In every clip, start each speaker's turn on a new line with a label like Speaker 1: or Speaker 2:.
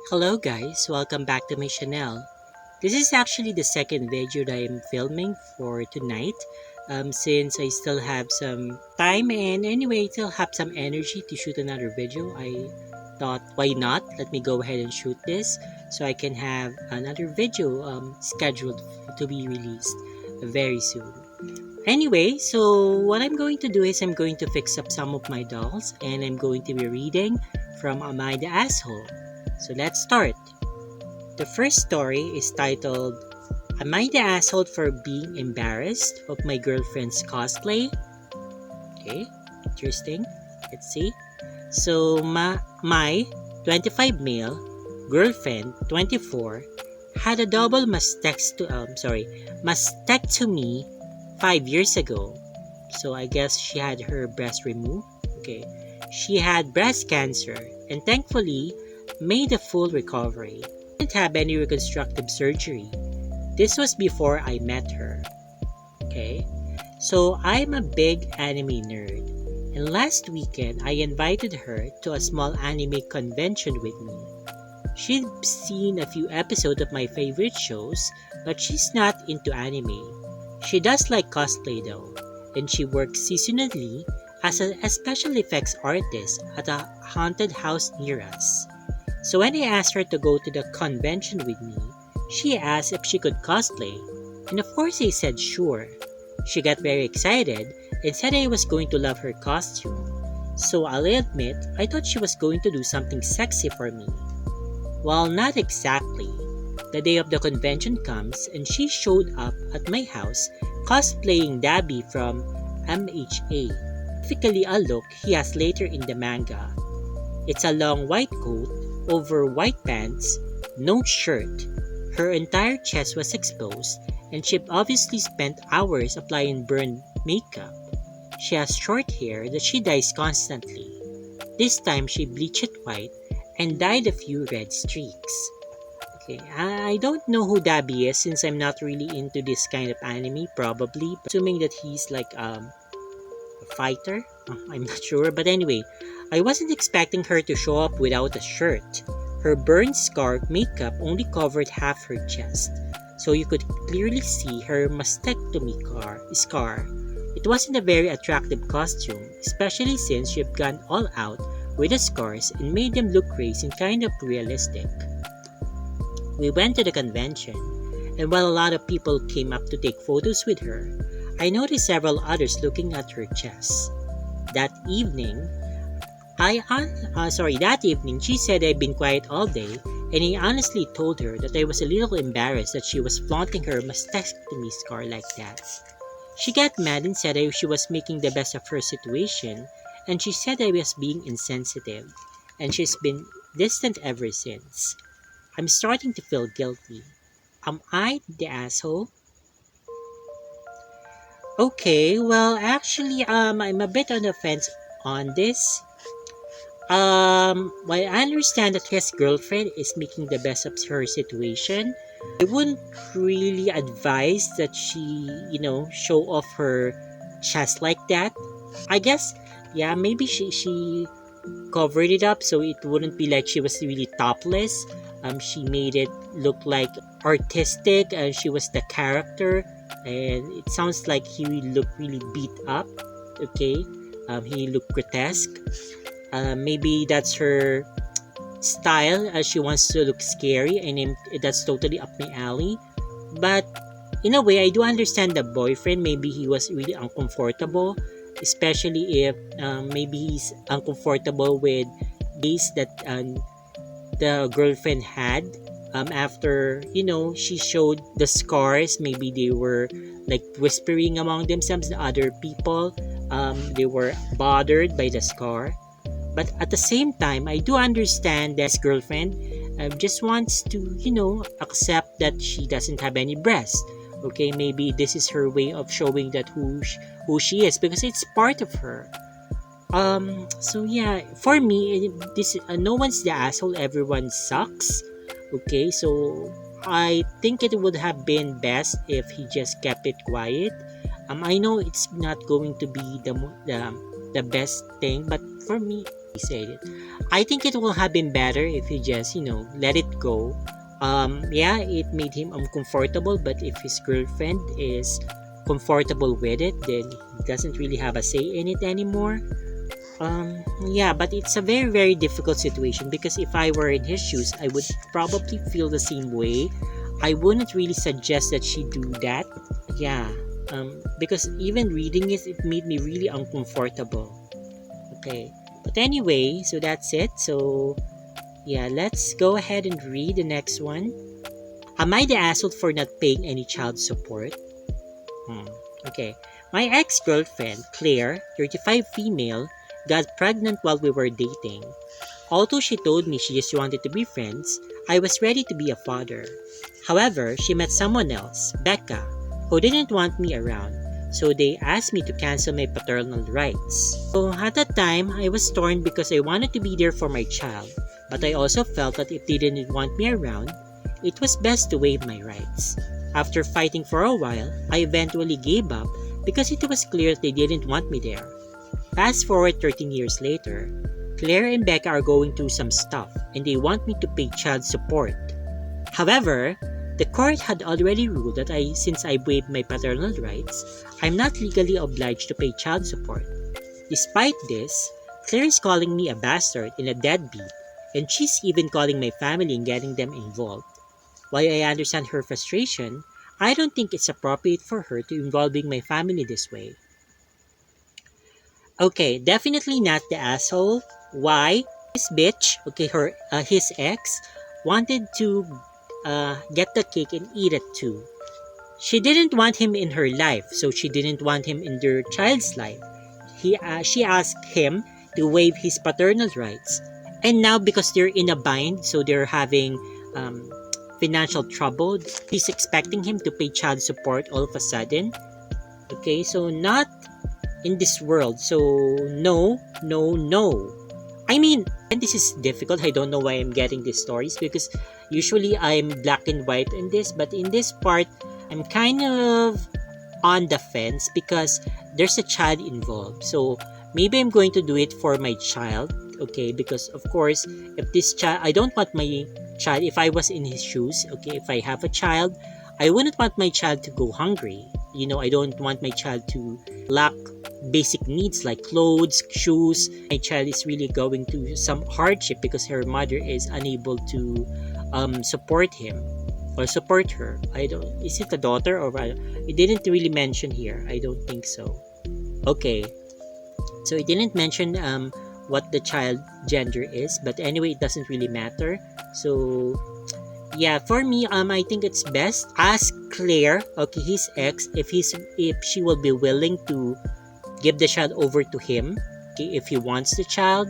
Speaker 1: Hello guys, welcome back to my channel. This is actually the second video that I'm filming for tonight since I still have some time and anyway still have some energy to shoot another video. I thought why not, let me go ahead and shoot this so I can have another video scheduled to be released very soon. Anyway, so what I'm going to do is I'm going to fix up some of my dolls and I'm going to be reading from Am I the Asshole? So let's start. The first story is titled Am I the Asshole for Being Embarrassed of My Girlfriend's Cosplay? Okay, interesting. Let's see. So my 25 male girlfriend, 24, had a double mastectomy 5 years ago. So I guess she had her breast removed. Okay. She had breast cancer and thankfully made a full recovery. Didn't have any reconstructive surgery. This was before I met her. Okay. So I'm a big anime nerd. And last weekend I invited her to a small anime convention with me. She'd seen a few episodes of my favorite shows, but she's not into anime. She does like cosplay though, and she works seasonally as a special effects artist at a haunted house near us. So when I asked her to go to the convention with me, she asked if she could cosplay, and of course I said sure. She got very excited and said I was going to love her costume. So I'll admit, I thought she was going to do something sexy for me. Well, not exactly. The day of the convention comes and she showed up at my house cosplaying Dabby from MHA, specifically a look he has later in the manga. It's a long white coat over white pants, no shirt. Her entire chest was exposed and she obviously spent hours applying burned makeup. She has short hair that she dyes constantly. This time she bleached it white and dyed a few red streaks. Okay, I don't know who Dabby is since I'm not really into this kind of anime, probably. Assuming that he's like a fighter? I'm not sure, but anyway, I wasn't expecting her to show up without a shirt. Her burn scar makeup only covered half her chest, so you could clearly see her mastectomy scar. It wasn't a very attractive costume, especially since she had gone all out with the scars and made them look crazy and kind of realistic. We went to the convention, and while a lot of people came up to take photos with her, I noticed several others looking at her chest. That evening, she said I'd been quiet all day, and I honestly told her that I was a little embarrassed that she was flaunting her mastectomy scar like that. She got mad and said she was making the best of her situation, and she said I was being insensitive, and she's been distant ever since. I'm starting to feel guilty. Am I the asshole? Okay, well, actually, I'm a bit on the fence on this. While I understand that his girlfriend is making the best of her situation, I wouldn't really advise that she, show off her chest like that. I guess, yeah, maybe she covered it up so it wouldn't be like she was really topless. She made it look like artistic and she was the character, and it sounds like he looked really beat up. Okay, he looked grotesque. Maybe that's her style, as she wants to look scary, and that's totally up my alley. But in a way, I do understand the boyfriend. Maybe he was really uncomfortable, especially if maybe he's uncomfortable with days that the girlfriend had after she showed the scars. Maybe they were like whispering among themselves, the other people. They were bothered by the scar, but at the same time I do understand that his girlfriend just wants to accept that she doesn't have any breast. Okay, maybe this is her way of showing that who she is, because it's part of her. So yeah, for me, this no one's the asshole, everyone sucks. Okay, so I think it would have been best if he just kept it quiet. I know it's not going to be the best thing, but for me, said it. I think it will have been better if he just, let it go. Yeah, it made him uncomfortable, but if his girlfriend is comfortable with it, then he doesn't really have a say in it anymore. Yeah, but it's a very, very difficult situation because if I were in his shoes, I would probably feel the same way. I wouldn't really suggest that she do that. Yeah, because even reading it, it made me really uncomfortable. Okay, but anyway, so that's it. So, yeah, let's go ahead and read the next one. Am I the asshole for not paying any child support? Hmm. Okay. My ex-girlfriend, Claire, 35 female, got pregnant while we were dating. Although she told me she just wanted to be friends, I was ready to be a father. However, she met someone else, Becca, who didn't want me around, so they asked me to cancel my paternal rights. So at that time, I was torn because I wanted to be there for my child, but I also felt that if they didn't want me around, it was best to waive my rights. After fighting for a while, I eventually gave up because it was clear they didn't want me there. Fast forward 13 years later, Claire and Becca are going through some stuff and they want me to pay child support. However, the court had already ruled that since I waived my paternal rights, I'm not legally obliged to pay child support. Despite this, Claire is calling me a bastard and a deadbeat, and she's even calling my family and getting them involved. While I understand her frustration, I don't think it's appropriate for her to involving my family this way. Okay, definitely not the asshole. Why? This bitch, okay, his ex, wanted to get the cake and eat it too. She didn't want him in her life, so she didn't want him in their child's life. She asked him to waive his paternal rights. And now because they're in a bind, so they're having financial trouble, he's expecting him to pay child support all of a sudden. Okay, so not in this world. So no, no, no. I mean, and this is difficult. I don't know why I'm getting these stories because usually I'm black and white in this, but in this part, I'm kind of on the fence because there's a child involved. So maybe I'm going to do it for my child, okay? Because of course, if this child, I don't want my child, if I was in his shoes, okay, if I have a child, I wouldn't want my child to go hungry. I don't want my child to lack basic needs like clothes, shoes. My child is really going through some hardship because her mother is unable to support him or support her. I don't. Is it a daughter or it didn't really mention here. I don't think so. Okay, so it didn't mention what the child gender is, but anyway, it doesn't really matter. So yeah, for me, I think it's best ask Claire, okay, his ex, if she will be willing to give the child over to him, okay, if he wants the child,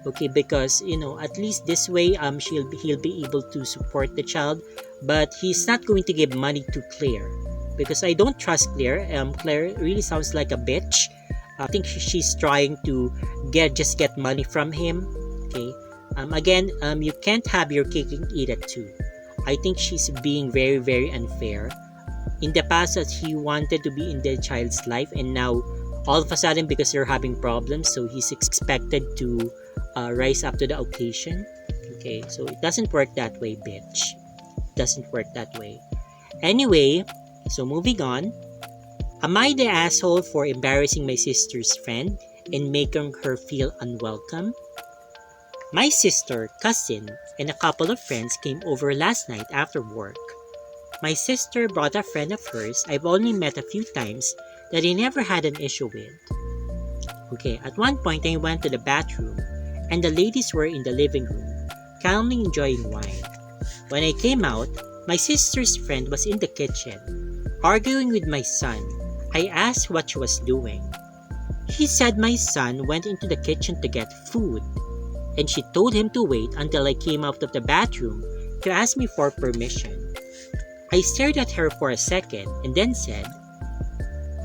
Speaker 1: okay, because at least this way, he'll be able to support the child, but he's not going to give money to Claire because I don't trust Claire. Claire really sounds like a bitch. I think she's trying to get money from him. Okay, again, you can't have your cake and eat it too. I think she's being very, very unfair. In the past, that he wanted to be in the child's life, and now all of a sudden, because they're having problems, so he's expected to rise up to the occasion. Okay, so it doesn't work that way, bitch. It doesn't work that way. Anyway, so moving on. Am I the asshole for embarrassing my sister's friend and making her feel unwelcome? My sister, cousin, and a couple of friends came over last night after work. My sister brought a friend of hers I've only met a few times that I never had an issue with. Okay, at one point I went to the bathroom and the ladies were in the living room, calmly enjoying wine. When I came out, my sister's friend was in the kitchen, arguing with my son. I asked what she was doing. She said my son went into the kitchen to get food, and she told him to wait until I came out of the bathroom to ask me for permission. I stared at her for a second and then said,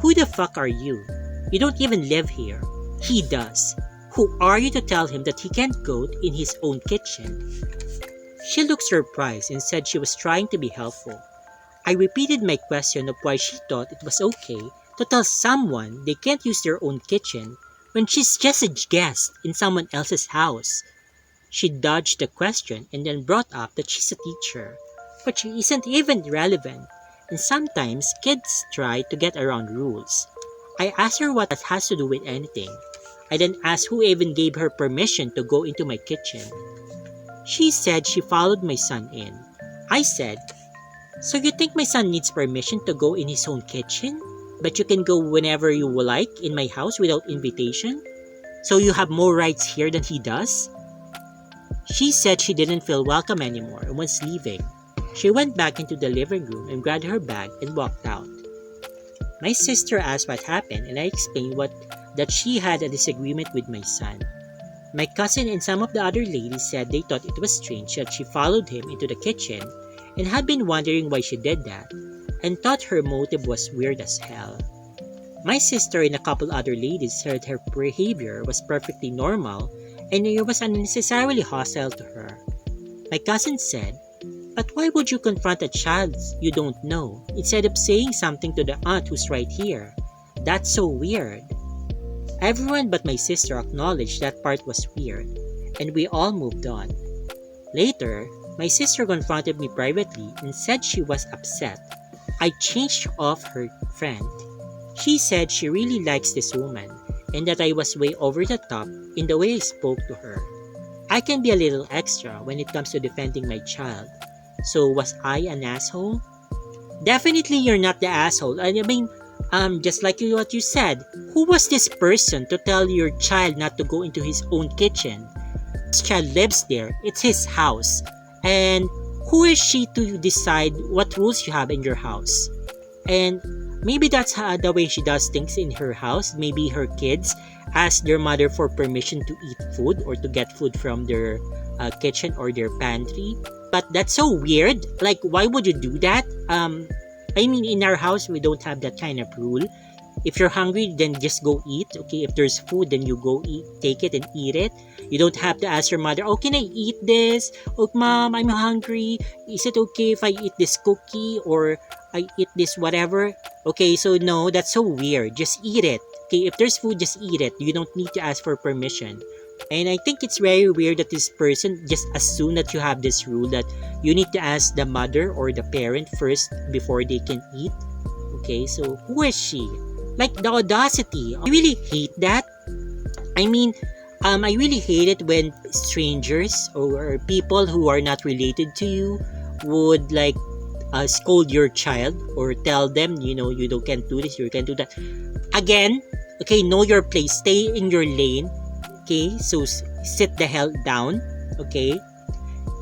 Speaker 1: "Who the fuck are you? You don't even live here. He does. Who are you to tell him that he can't go in his own kitchen?" She looked surprised and said she was trying to be helpful. I repeated my question of why she thought it was okay to tell someone they can't use their own kitchen when she's just a guest in someone else's house? She dodged the question and then brought up that she's a teacher, but she isn't even relevant. And sometimes kids try to get around rules. I asked her what that has to do with anything. I then asked who even gave her permission to go into my kitchen. She said she followed my son in. I said, "So you think my son needs permission to go in his own kitchen? But you can go whenever you like in my house without invitation? So you have more rights here than he does?" She said she didn't feel welcome anymore and was leaving. She went back into the living room and grabbed her bag and walked out. My sister asked what happened, and I explained that she had a disagreement with my son. My cousin and some of the other ladies said they thought it was strange that she followed him into the kitchen and had been wondering why she did that, and thought her motive was weird as hell. My sister and a couple other ladies said her behavior was perfectly normal and it was unnecessarily hostile to her. My cousin said, "But why would you confront a child you don't know instead of saying something to the aunt who's right here? That's so weird." Everyone but my sister acknowledged that part was weird, and we all moved on. Later, my sister confronted me privately and said she was upset. I changed off her friend. She said she really likes this woman and that I was way over the top in the way I spoke to her. I can be a little extra when it comes to defending my child. So was I an asshole? Definitely you're not the asshole. I mean, just like what you said, who was this person to tell your child not to go into his own kitchen? This child lives there. It's his house. And who is she to decide what rules you have in your house? And maybe that's the way she does things in her house. Maybe her kids ask their mother for permission to eat food or to get food from their kitchen or their pantry. But that's so weird. Like, why would you do that? I mean, in our house, we don't have that kind of rule. If you're hungry, then just go eat. Okay, if there's food, then you go eat, take it and eat it. You don't have to ask your mother, "Oh, can I eat this? Oh, mom, I'm hungry. Is it okay if I eat this cookie or I eat this whatever?" Okay, so no, that's so weird. Just eat it. Okay, if there's food, just eat it. You don't need to ask for permission. And I think it's very weird that this person just assumed that you have this rule that you need to ask the mother or the parent first before they can eat. Okay, so who is she? Like, the audacity. I really hate that. I mean, I really hate it when strangers or people who are not related to you would scold your child or tell them, you can't do this, you can't do that. Again, okay, know your place. Stay in your lane. Okay, so sit the hell down. Okay,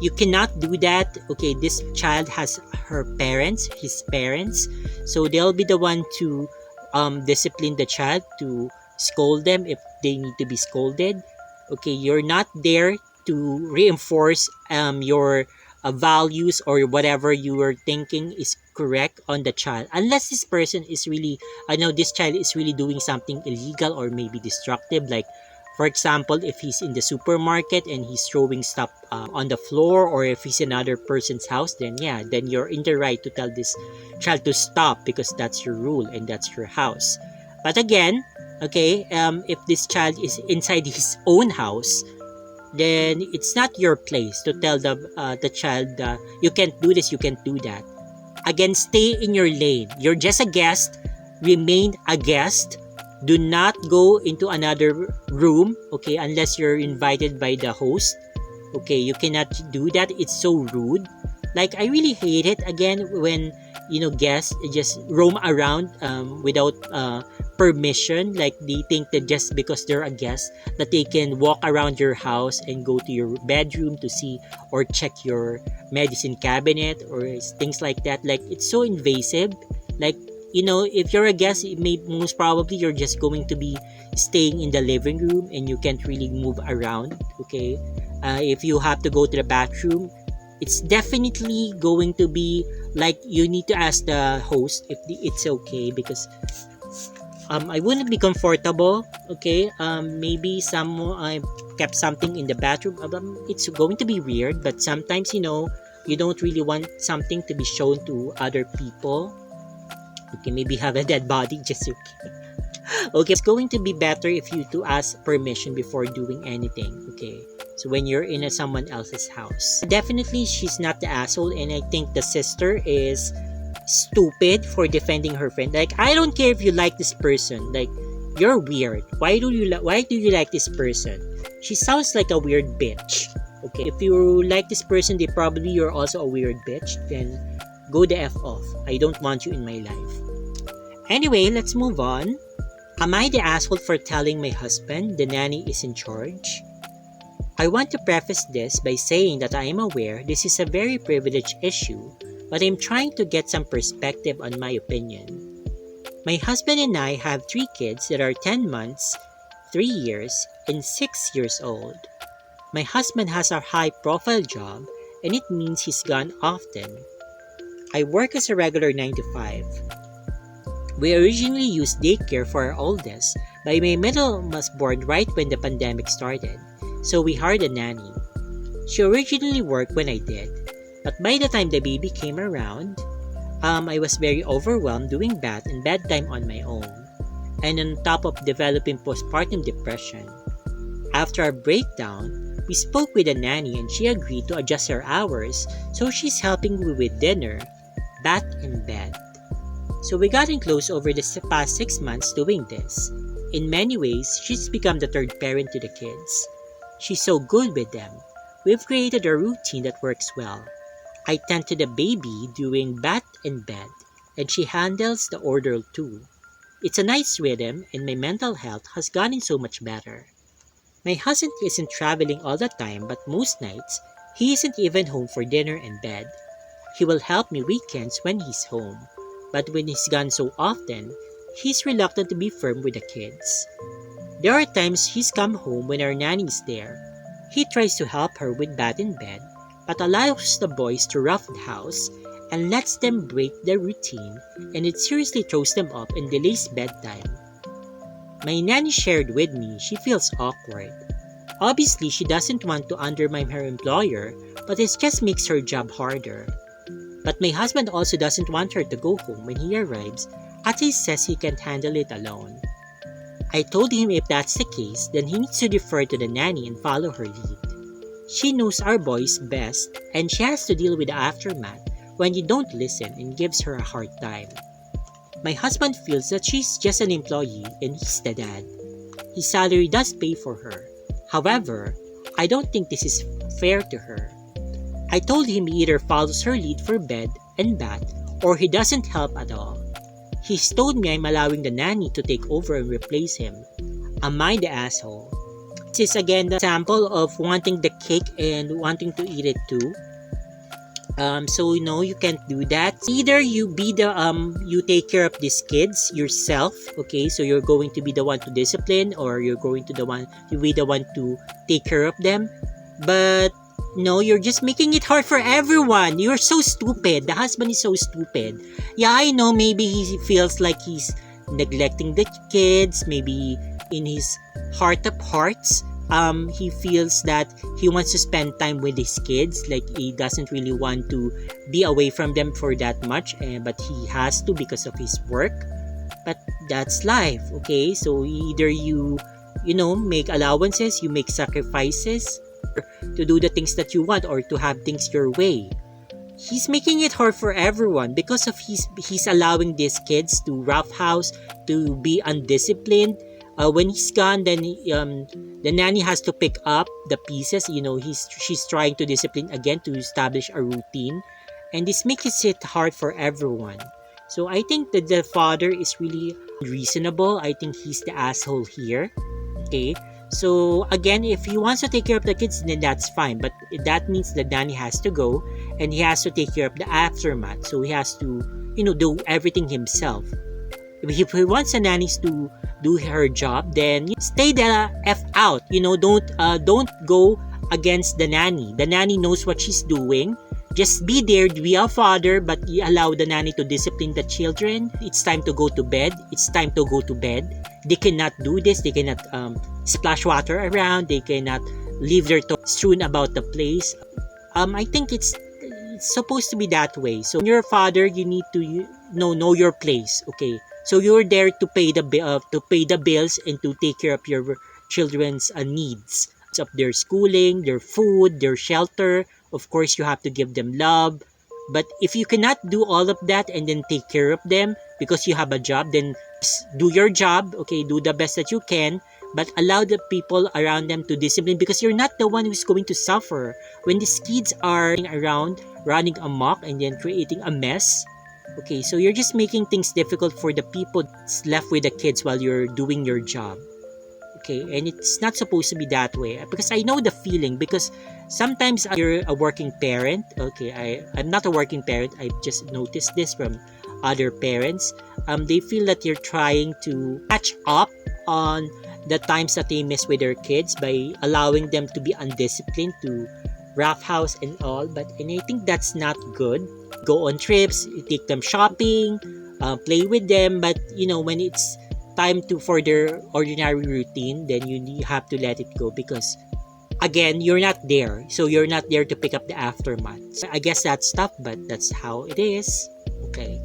Speaker 1: you cannot do that. Okay, this child has his parents, so they'll be the one to discipline the child, to scold them if they need to be scolded. Okay, you're not there to reinforce your values or whatever you are thinking is correct on the child, unless this person is really, this child is really doing something illegal or maybe destructive. Like, for example, if he's in the supermarket and he's throwing stuff on the floor, or if he's in another person's house, then you're in the right to tell this child to stop because that's your rule and that's your house. But again, okay, if this child is inside his own house, then it's not your place to tell the child, you can't do this, you can't do that. Again, stay in your lane. You're just a guest. Remain a guest. Do not go into another room, okay, unless you're invited by the host. Okay, you cannot do that. It's so rude. Like, I really hate it, again, when, guests just roam around without permission. Like, they think that just because they're a guest, that they can walk around your house and go to your bedroom to see or check your medicine cabinet or things like that. Like, it's so invasive. Like, if you're a guest, most probably you're just going to be staying in the living room and you can't really move around. Okay, if you have to go to the bathroom, it's definitely going to be like you need to ask the host if it's okay, because I wouldn't be comfortable. Okay, maybe I kept something in the bathroom. It's going to be weird, but sometimes you don't really want something to be shown to other people. Okay, maybe have a dead body, just okay. Okay, it's going to be better if you to ask permission before doing anything. Okay, so when you're in someone else's house, definitely she's not the asshole, and I think the sister is stupid for defending her friend. Like, I don't care if you like this person. Like, you're weird. Why do you like this person? She sounds like a weird bitch. Okay, if you like this person, they probably you're also a weird bitch. Then go the f off. I don't want you in my life. Anyway, let's move on. Am I the asshole for telling my husband the nanny is in charge? I want to preface this by saying that I am aware this is a very privileged issue, but I'm trying to get some perspective on my opinion. My husband and I have 3 kids that are 10 months, 3 years, and 6 years old. My husband has a high-profile job, and it means he's gone often. I work as a regular 9 to 5. We originally used daycare for our oldest, but my middle was born right when the pandemic started, so we hired a nanny. She originally worked when I did, but by the time the baby came around, I was very overwhelmed doing bath and bedtime on my own, and on top of developing postpartum depression. After our breakdown, we spoke with a nanny and she agreed to adjust her hours, so she's helping me with dinner, bath, and bed. So we got in close over the past 6 months doing this. In many ways, she's become the third parent to the kids. She's so good with them. We've created a routine that works well. I tend to the baby doing bath and bed, and she handles the order too. It's a nice rhythm, and my mental health has gotten so much better. My husband isn't traveling all the time, but most nights, he isn't even home for dinner and bed. He will help me weekends when he's home, but when he's gone so often, he's reluctant to be firm with the kids. There are times he's come home when our nanny's there. He tries to help her with bath and bed, but allows the boys to rough the house and lets them break the routine, and it seriously throws them up and delays bedtime. My nanny shared with me she feels awkward. Obviously, she doesn't want to undermine her employer, but it just makes her job harder. But my husband also doesn't want her to go home when he arrives, as he says he can't handle it alone. I told him if that's the case, then he needs to defer to the nanny and follow her lead. She knows our boys best, and she has to deal with the aftermath when you don't listen and gives her a hard time. My husband feels that she's just an employee and he's the dad. His salary does pay for her. However, I don't think this is fair to her. I told him he either follows her lead for bed and bath, or he doesn't help at all. He's told me I'm allowing the nanny to take over and replace him. Am I the asshole? This is again the example of wanting the cake and wanting to eat it too. So no, you can't do that. Either you be the you take care of these kids yourself, okay? So you're going to be the one to discipline, or you're going to be the one to take care of them. But no, you're just making it hard for everyone. You're so stupid. The husband is so stupid. Yeah, I know maybe he feels like he's neglecting the kids. Maybe in his heart of hearts, he feels that he wants to spend time with his kids. Like, he doesn't really want to be away from them for that much, but he has to because of his work. But that's life, okay? So either you make allowances, you make sacrifices to do the things that you want, or to have things your way. He's making it hard for everyone because of he's allowing these kids to roughhouse, to be undisciplined. When he's gone, then the nanny has to pick up the pieces. She's trying to discipline again to establish a routine, and this makes it hard for everyone. So I think that the father is really reasonable. I think he's the asshole here. Okay. So again, if he wants to take care of the kids, then that's fine. But that means the nanny has to go, and he has to take care of the aftermath. So he has to, do everything himself. If he wants the nannies to do her job, then stay the f out. Don't go against the nanny. The nanny knows what she's doing. Just be there, be a father, but you allow the nanny to discipline the children. It's time to go to bed. It's time to go to bed. They cannot do this. They cannot splash water around. They cannot leave their toys strewn about the place. I think it's supposed to be that way. So when you're a father, you need to know your place. Okay. So you're there to pay the bills and to take care of your children's needs of their schooling, their food, their shelter. Of course, you have to give them love. But if you cannot do all of that and then take care of them because you have a job, then do your job, okay, do the best that you can, but allow the people around them to discipline, because you're not the one who's going to suffer when these kids are around running amok and then creating a mess. Okay, so you're just making things difficult for the people left with the kids while you're doing your job. Okay, and it's not supposed to be that way, because I know the feeling, because sometimes you're a working parent. Okay, I'm not a working parent. I've just noticed this from other parents. They feel that you're trying to catch up on the times that they miss with their kids by allowing them to be undisciplined, to roughhouse and all. And I think that's not good. Go on trips, take them shopping, play with them, but when it's time for their ordinary routine, then you have to let it go, because again, you're not there, so you're not there to pick up the aftermath. So I guess that's tough, but that's how it is. Okay,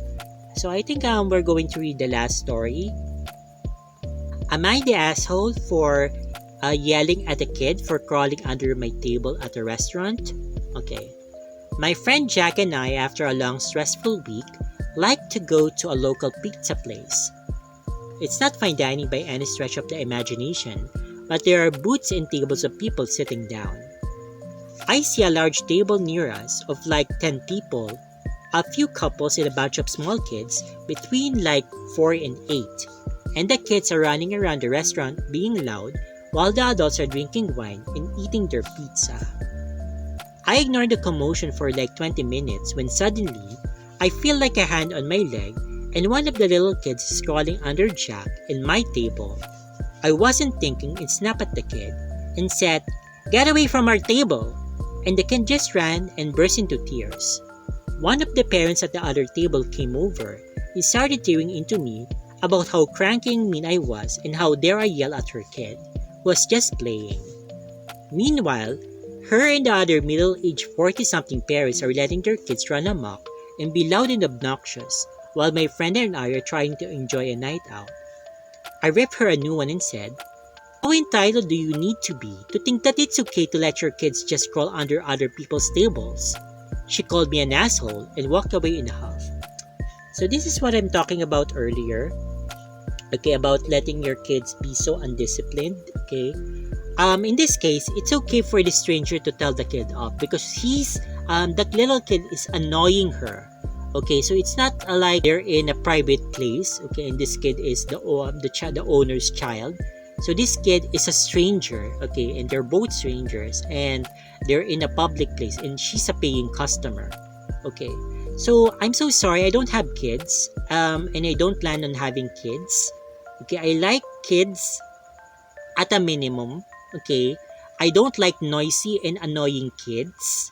Speaker 1: so I think we're going to read the last story. Am I the asshole for yelling at a kid for crawling under my table at a restaurant? Okay, my friend Jack and I, after a long stressful week, like to go to a local pizza place. It's not fine dining by any stretch of the imagination, but there are booths and tables of people sitting down. I see a large table near us of like 10 people, a few couples and a bunch of small kids between like 4 and 8, and the kids are running around the restaurant being loud while the adults are drinking wine and eating their pizza. I ignore the commotion for like 20 minutes when suddenly I feel like a hand on my leg, and one of the little kids is crawling under Jack and my table. I wasn't thinking and snapped at the kid and said, "Get away from our table!" And the kid just ran and burst into tears. One of the parents at the other table came over and started tearing into me about how cranky and mean I was and how dare I yell at her kid, who was just playing. Meanwhile, her and the other middle-aged 40-something parents are letting their kids run amok and be loud and obnoxious, while my friend and I are trying to enjoy a night out. I ripped her a new one and said, "How entitled do you need to be to think that it's okay to let your kids just crawl under other people's tables?" She called me an asshole and walked away in a huff. So this is what I'm talking about earlier. Okay, about letting your kids be so undisciplined. Okay. In this case, it's okay for the stranger to tell the kid off, because that little kid is annoying her. Okay, so it's not like they're in a private place. Okay, and this kid is the owner's child. So this kid is a stranger. Okay, and they're both strangers, and they're in a public place, and she's a paying customer. Okay, so I'm so sorry. I don't have kids, and I don't plan on having kids. Okay, I like kids at a minimum. Okay, I don't like noisy and annoying kids.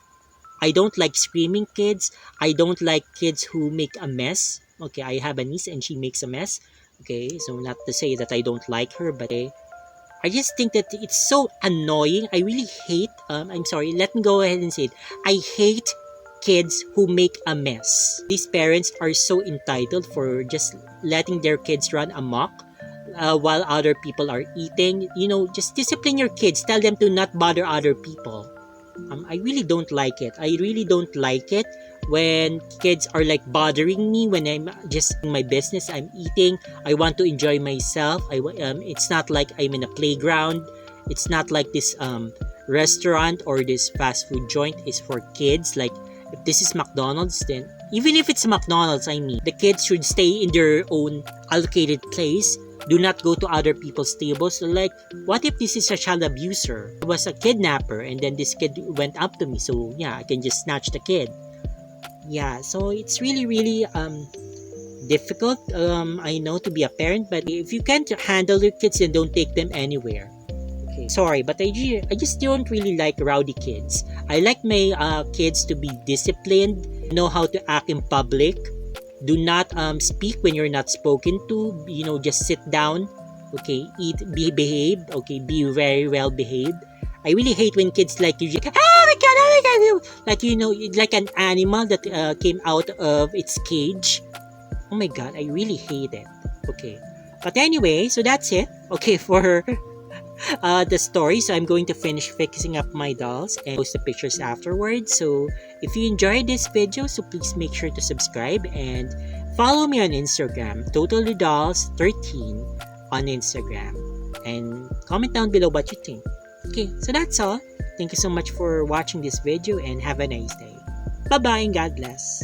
Speaker 1: I don't like screaming kids. I don't like kids who make a mess. Okay, I have a niece and she makes a mess. Okay, so not to say that I don't like her, but I just think that it's so annoying. I really hate, I'm sorry, let me go ahead and say it. I hate kids who make a mess. These parents are so entitled for just letting their kids run amok while other people are eating. Just discipline your kids. Tell them to not bother other people. I really don't like it. I really don't like it when kids are like bothering me when I'm just in my business. I'm eating. I want to enjoy myself. It's not like I'm in a playground. It's not like this restaurant or this fast food joint is for kids. Like, if this is McDonald's, then even if it's McDonald's, the kids should stay in their own allocated place. Do not go to other people's tables. So like, what if this is a child abuser? I was a kidnapper and then this kid went up to me. So yeah, I can just snatch the kid. Yeah, so it's really, really difficult, I know, to be a parent. But if you can't handle your kids, then don't take them anywhere. Okay, sorry, but I just don't really like rowdy kids. I like my kids to be disciplined, know how to act in public. Do not speak when you're not spoken to. Just sit down. Okay, eat, behave. Okay, be very well behaved. I really hate when kids like you just, oh my god, like like an animal that came out of its cage. Oh my god, I really hate it. Okay. But anyway, so that's it. Okay, for the story. So I'm going to finish fixing up my dolls and post the pictures afterwards. So if you enjoyed this video, so please make sure to subscribe and follow me on Instagram, TotallyDolls13 on Instagram. And comment down below what you think. Okay, so that's all. Thank you so much for watching this video and have a nice day. Bye-bye and God bless.